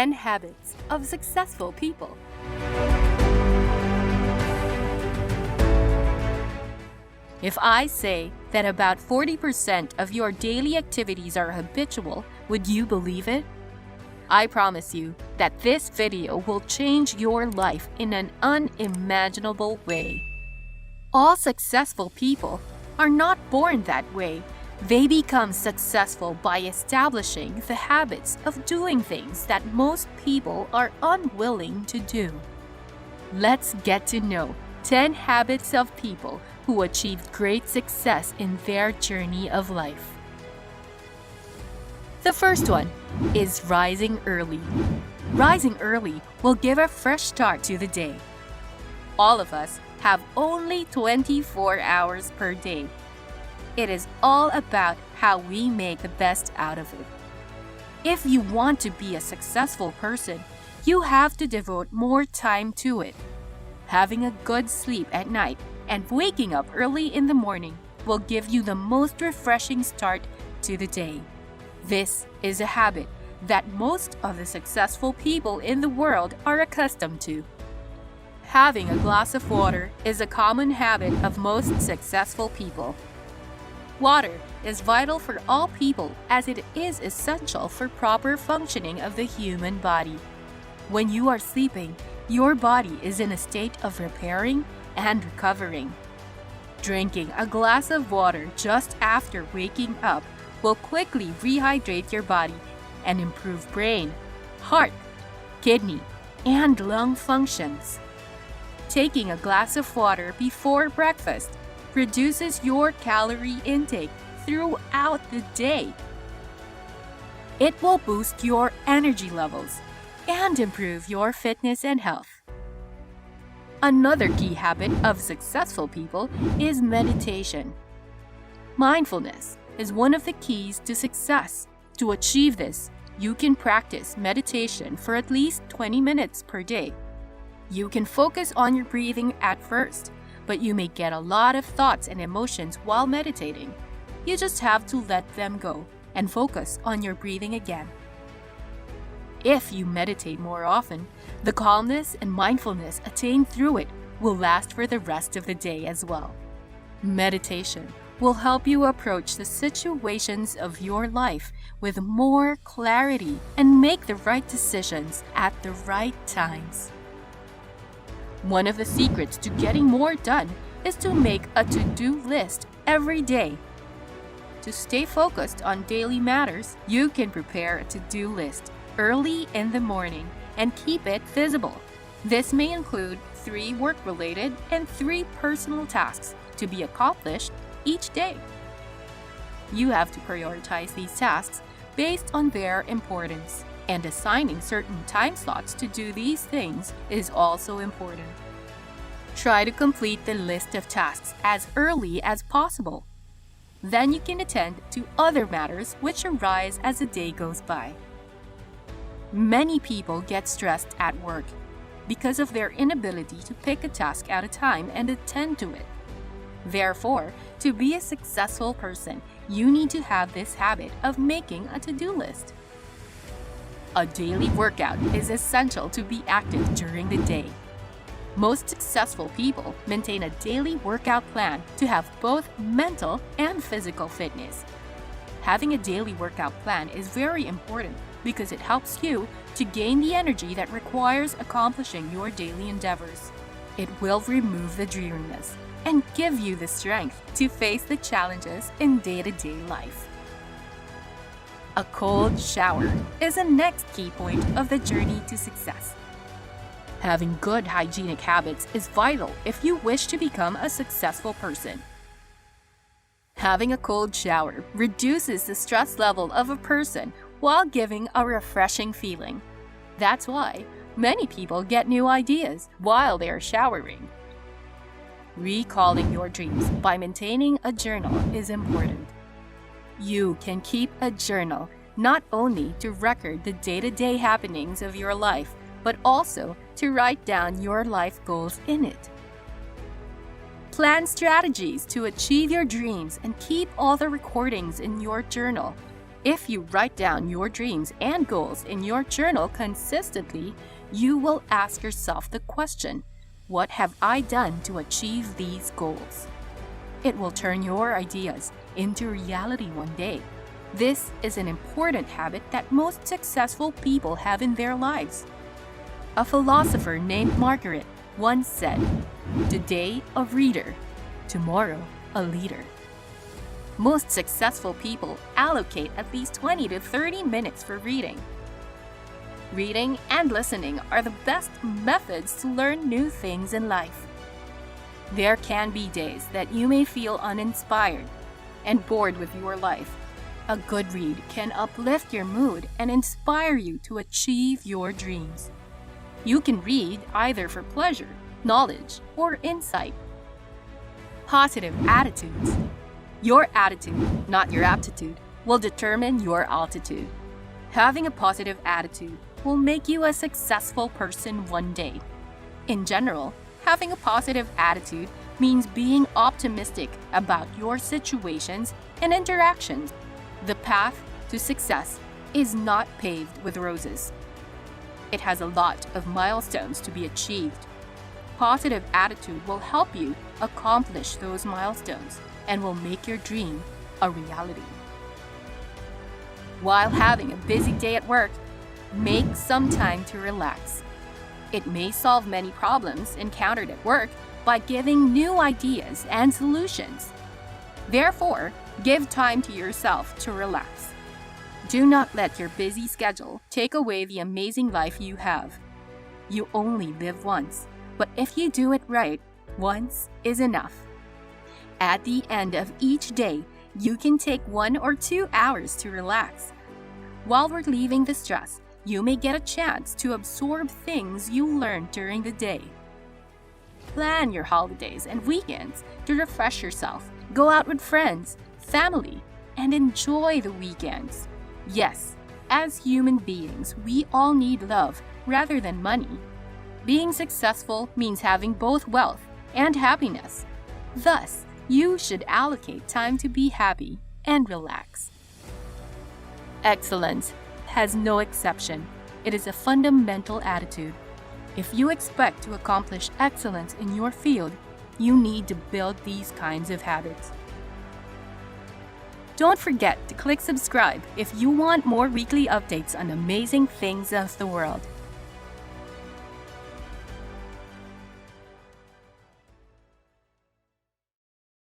10 Habits of Successful People. If I say that about 40% of your daily activities are habitual, would you believe it? I promise you that this video will change your life in an unimaginable way. All successful people are not born that way. They become successful by establishing the habits of doing things that most people are unwilling to do. Let's get to know 10 habits of people who achieved great success in their journey of life. The first one is rising early. Rising early will give a fresh start to the day. All of us have only 24 hours per day. It is all about how we make the best out of it. If you want to be a successful person, you have to devote more time to it. Having a good sleep at night and waking up early in the morning will give you the most refreshing start to the day. This is a habit that most of the successful people in the world are accustomed to. Having a glass of water is a common habit of most successful people. Water is vital for all people as it is essential for proper functioning of the human body. When you are sleeping, your body is in a state of repairing and recovering. Drinking a glass of water just after waking up will quickly rehydrate your body and improve brain, heart, kidney, and lung functions. Taking a glass of water before breakfast reduces your calorie intake throughout the day. It will boost your energy levels and improve your fitness and health. Another key habit of successful people is meditation. Mindfulness is one of the keys to success. To achieve this, you can practice meditation for at least 20 minutes per day. You can focus on your breathing at first, but you may get a lot of thoughts and emotions while meditating. You just have to let them go and focus on your breathing again. If you meditate more often, the calmness and mindfulness attained through it will last for the rest of the day as well. Meditation will help you approach the situations of your life with more clarity and make the right decisions at the right times. One of the secrets to getting more done is to make a to-do list every day. To stay focused on daily matters, you can prepare a to-do list early in the morning and keep it visible. This may include 3 work-related and 3 personal tasks to be accomplished each day. You have to prioritize these tasks based on their importance, and assigning certain time slots to do these things is also important. Try to complete the list of tasks as early as possible. Then you can attend to other matters which arise as the day goes by. Many people get stressed at work because of their inability to pick a task at a time and attend to it. Therefore, to be a successful person, you need to have this habit of making a to-do list. A daily workout is essential to be active during the day. Most successful people maintain a daily workout plan to have both mental and physical fitness. Having a daily workout plan is very important because it helps you to gain the energy that requires accomplishing your daily endeavors. It will remove the dreariness and give you the strength to face the challenges in day-to-day life. A cold shower is the next key point of the journey to success. Having good hygienic habits is vital if you wish to become a successful person. Having a cold shower reduces the stress level of a person while giving a refreshing feeling. That's why many people get new ideas while they are showering. Recalling your dreams by maintaining a journal is important. You can keep a journal not only to record the day-to-day happenings of your life, but also to write down your life goals in it. Plan strategies to achieve your dreams and keep all the recordings in your journal. If you write down your dreams and goals in your journal consistently, you will ask yourself the question, what have I done to achieve these goals? It will turn your ideas into reality one day. This is an important habit that most successful people have in their lives. A philosopher named Margaret once said, "Today a reader, tomorrow a leader." Most successful people allocate at least 20 to 30 minutes for reading. Reading and listening are the best methods to learn new things in life. There can be days that you may feel uninspired and bored with your life. A good read can uplift your mood and inspire you to achieve your dreams. You can read either for pleasure, knowledge, or insight. Positive attitudes. Your attitude, not your aptitude, will determine your altitude. Having a positive attitude will make you a successful person one day. In general, having a positive attitude means being optimistic about your situations and interactions. The path to success is not paved with roses. It has a lot of milestones to be achieved. Positive attitude will help you accomplish those milestones and will make your dream a reality. While having a busy day at work, make some time to relax. It may solve many problems encountered at work by giving new ideas and solutions. Therefore, give time to yourself to relax. Do not let your busy schedule take away the amazing life you have. You only live once, but if you do it right, once is enough. At the end of each day, you can take 1 or 2 hours to relax. While relieving the stress, you may get a chance to absorb things you learned during the day. Plan your holidays and weekends to refresh yourself. Go out with friends, family, and enjoy the weekends. Yes, as human beings, we all need love rather than money. Being successful means having both wealth and happiness. Thus, you should allocate time to be happy and relax. Excellence has no exception. It is a fundamental attitude. If you expect to accomplish excellence in your field, you need to build these kinds of habits. Don't forget to click subscribe if you want more weekly updates on amazing things of the world.